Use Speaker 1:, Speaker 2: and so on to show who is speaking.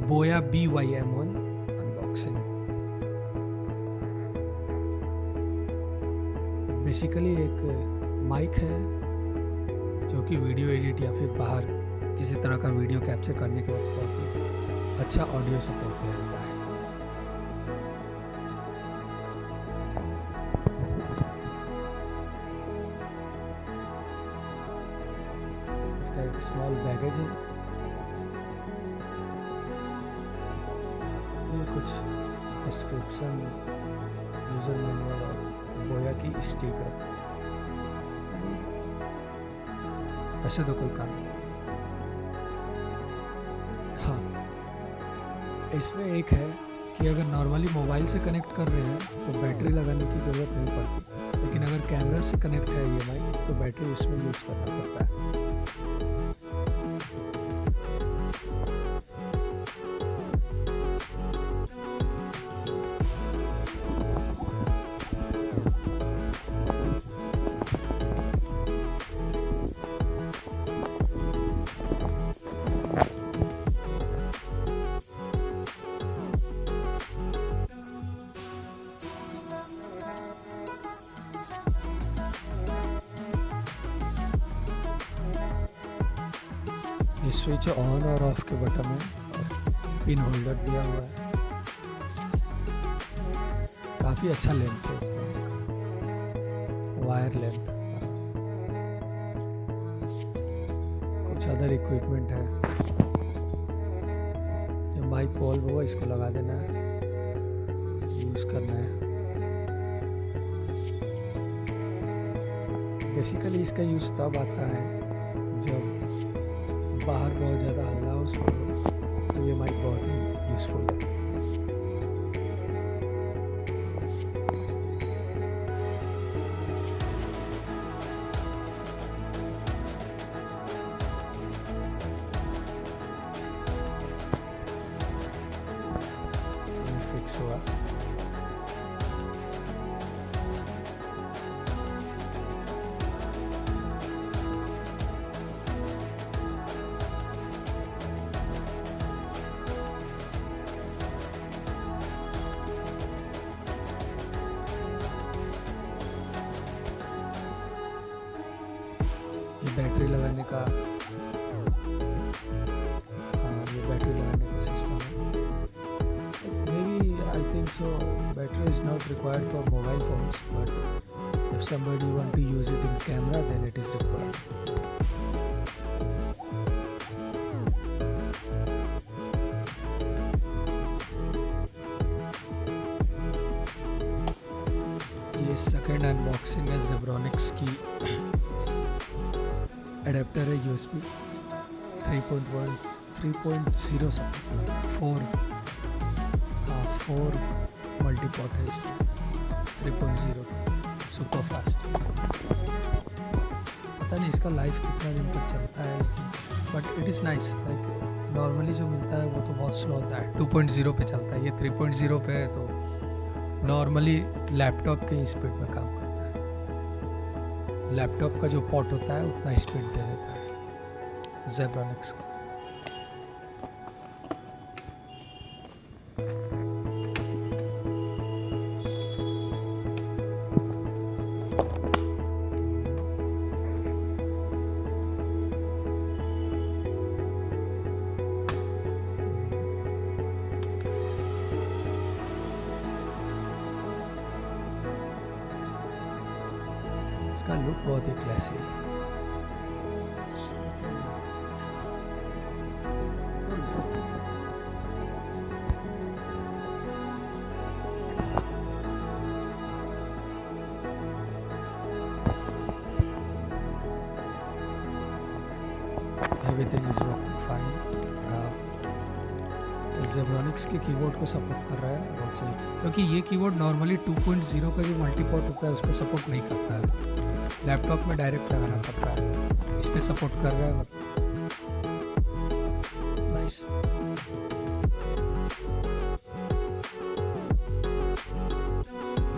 Speaker 1: बोया BYM1 unboxing. Basically एक mic है जो कि वीडियो एडिट या फिर बाहर किसी तरह का वीडियो कैप्चर करने के वक्त बहुत ही अच्छा ऑडियो सपोर्ट दे देता है। इसका एक स्मॉल बैगेज है। ये कुछ डिस्क्रिप्शन, यूज़र मैनुअल और बोया की स्टिकर। वैसे तो कोई काम नहीं। हाँ, इसमें एक है कि अगर नॉर्मली मोबाइल से कनेक्ट कर रहे हैं तो बैटरी लगाने की ज़रूरत नहीं पड़ती, लेकिन अगर कैमरा से कनेक्ट है ये माइक तो बैटरी उसमें यूज़ करना पड़ता है। ये स्विच ऑन और ऑफ के बटन है और पिन होल्डर दिया हुआ है। काफ़ी अच्छा लेंथ है इसमें, वायर लेंथ। कुछ अदर इक्विपमेंट है। ये माइक बॉल वो इसको लगा देना है, यूज़ करना है। बेसिकली इसका यूज़ तब आता है जब बाहर बहुत ज़्यादा हल्ला हो तो ये माइक बहुत ही यूज़फुल है। ये फिक्स हुआ। ये बैटरी लगाने का, हाँ ये बैटरी लगाने का सिस्टम है। Maybe I think so battery is not required for mobile phones, but if somebody want to use it in camera then it is required. ये सेकंड अनबॉक्सिंग है Zebronics की। एडेप्टर है USB 3.1 3.0 4 मल्टीपॉट है इसमें। 3.0 super fast. पता नहीं इसका life कितना दिन तक चलता है, लेकिन but it is nice. Like normally जो मिलता है वो तो बहुत स्लो होता है, 2.0 पे चलता है। ये 3.0 पे है तो नॉर्मली लैपटॉप के स्पीड में काम करता है। लैपटॉप का जो पोर्ट होता है उतना स्पीड दे देता है Zebronics का। इसका लुक बहुत ही क्लासी है। Everything is working fine. Zebronics के कीबोर्ड को सपोर्ट कर रहा है ना, बहुत सही। क्योंकि ये कीबोर्ड नॉर्मली 2.0 का जो मल्टीपॉट होता है उस पर सपोर्ट नहीं करता है। लैपटॉप में डायरेक्ट लगाना पड़ता है, इस पर सपोर्ट कर रहा है, मतलब नाइस।